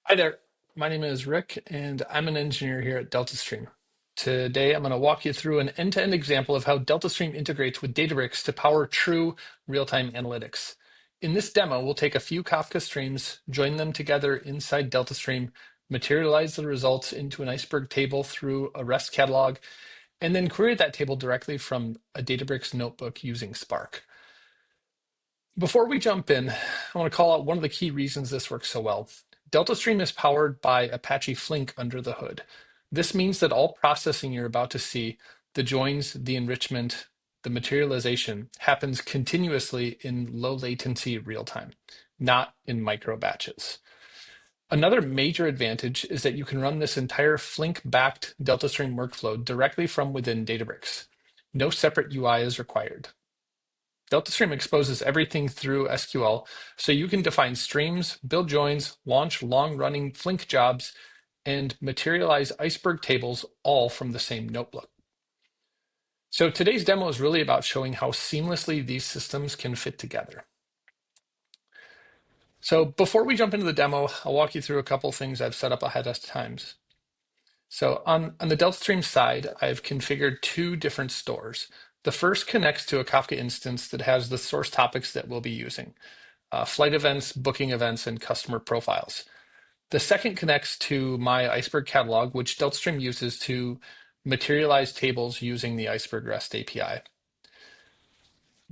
Hi there. My name is Rick, and I'm an engineer here at DeltaStream. Today, I'm going to walk you through an end-to-end example of how DeltaStream integrates with Databricks to power true real-time analytics. In this demo, we'll take a few Kafka streams, join them together inside DeltaStream, materialize the results into an Iceberg table through a REST catalog, and then query that table directly from a Databricks notebook using Spark. Before we jump in, I want to call out one of the key reasons this works so well. DeltaStream is powered by Apache Flink under the hood. This means that all processing you're about to see, the joins, the enrichment, the materialization, happens continuously in low latency real time, not in micro batches. Another major advantage is that you can run this entire Flink-backed DeltaStream workflow directly from within Databricks. No separate UI is required. DeltaStream exposes everything through SQL, so you can define streams, build joins, launch long-running Flink jobs, and materialize Iceberg tables all from the same notebook. So today's demo is really about showing how seamlessly these systems can fit together. So before we jump into the demo, I'll walk you through a couple things I've set up ahead of times. So on the DeltaStream side, I've configured two different stores. The first connects to a Kafka instance that has the source topics that we'll be using. Flight events, booking events, and customer profiles. The second connects to my Iceberg catalog, which DeltaStream uses to materialize tables using the Iceberg REST API.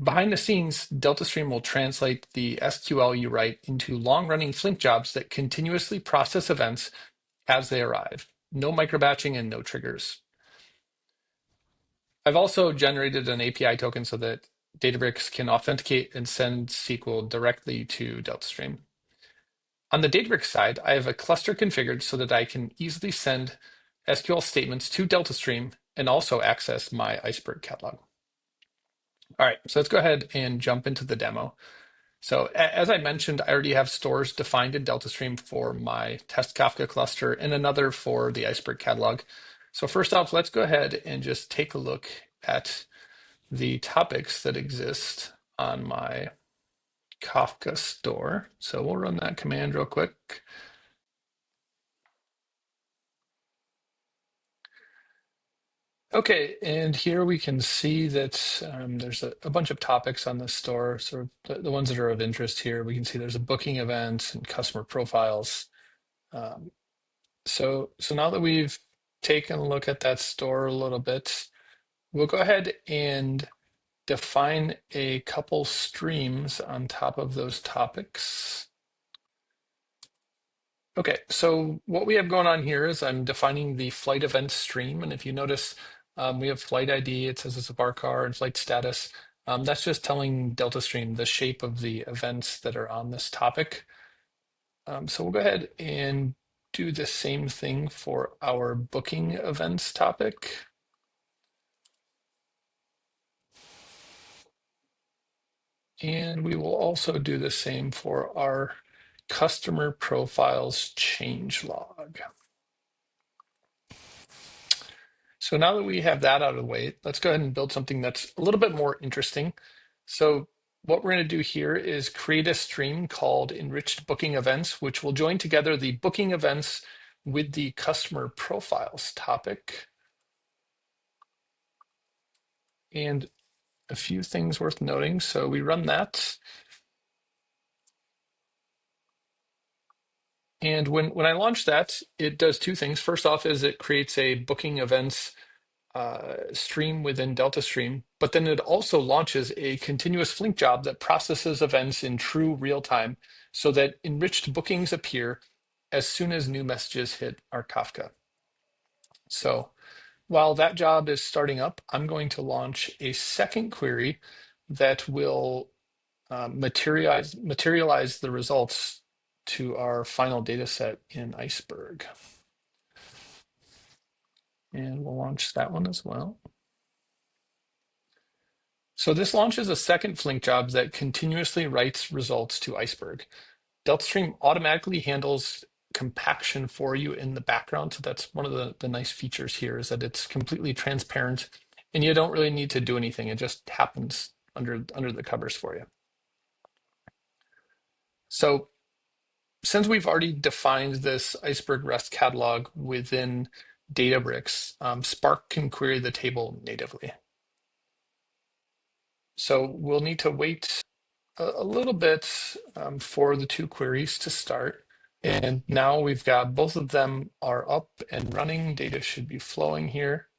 Behind the scenes, DeltaStream will translate the SQL you write into long-running Flink jobs that continuously process events as they arrive. No microbatching and no triggers. I've also generated an API token so that Databricks can authenticate and send SQL directly to DeltaStream. On the Databricks side, I have a cluster configured so that I can easily send SQL statements to DeltaStream and also access my Iceberg catalog. All right, so let's go ahead and jump into the demo. So as I mentioned, I already have stores defined in DeltaStream for my test Kafka cluster and another for the Iceberg catalog. So first off, let's go ahead and just take a look at the topics that exist on my Kafka store. So we'll run that command real quick. Okay, and here we can see that there's a bunch of topics on the store, sort of the ones that are of interest here. We can see there's a booking event and customer profiles. Um, so now that we've taken a look at that store a little bit, we'll go ahead and define a couple streams on top of those topics. Okay, so what we have going on here is I'm defining the flight event stream. And if you notice, we have flight ID, it says it's a bar car, and flight status. That's just telling DeltaStream the shape of the events that are on this topic. So we'll go ahead and do the same thing for our booking events topic. And we will also do the same for our customer profiles change log. So now that we have that out of the way, let's go ahead and build something that's a little bit more interesting. So what we're going to do here is create a stream called enriched booking events, which will join together the booking events with the customer profiles topic. And a few things worth noting. So we run that. And when I launch that, it does two things. First off is it creates a booking events stream within DeltaStream, but then it also launches a continuous Flink job that processes events in true real time so that enriched bookings appear as soon as new messages hit our Kafka. So while that job is starting up, I'm going to launch a second query that will materialize the results to our final data set in Iceberg. And we'll launch that one as well. So this launches a second Flink job that continuously writes results to Iceberg. DeltaStream automatically handles compaction for you in the background. So that's one of the nice features here is that it's completely transparent and you don't really need to do anything. It just happens under the covers for you. So since we've already defined this Iceberg REST catalog within Databricks, Spark can query the table natively. So we'll need to wait a little bit for the two queries to start. And now we've got both of them are up and running. Data should be flowing here.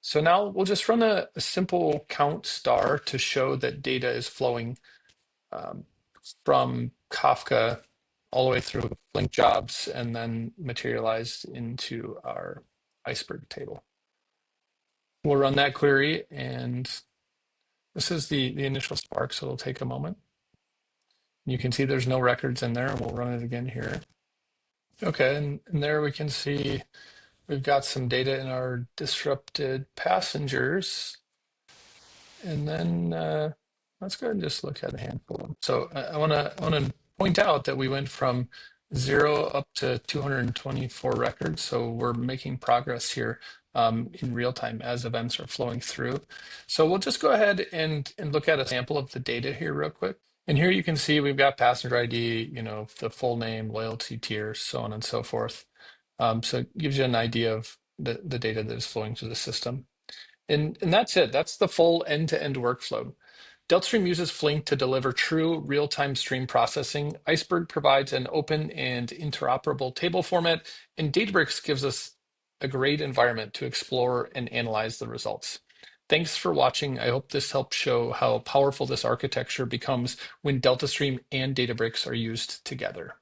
So now we'll just run a simple count star to show that data is flowing um, from Kafka all the way through Flink jobs and then materialized into our Iceberg table. We'll run that query, and this is the initial Spark, so it'll take a moment. You can see there's no records in there, and we'll run it again here. Okay, and there we can see we've got some data in our disrupted passengers. And then let's go ahead and just look at a handful of them. So I want to point out that we went from 0 up to 224 records. So we're making progress here in real time as events are flowing through. So we'll just go ahead and look at a sample of the data here real quick. And here you can see we've got passenger ID, the full name, loyalty tier, so on and so forth. So it gives you an idea of the data that is flowing through the system. And that's it. That's the full end-to-end workflow. DeltaStream uses Flink to deliver true real-time stream processing. Iceberg provides an open and interoperable table format, and Databricks gives us a great environment to explore and analyze the results. Thanks for watching. I hope this helped show how powerful this architecture becomes when DeltaStream and Databricks are used together.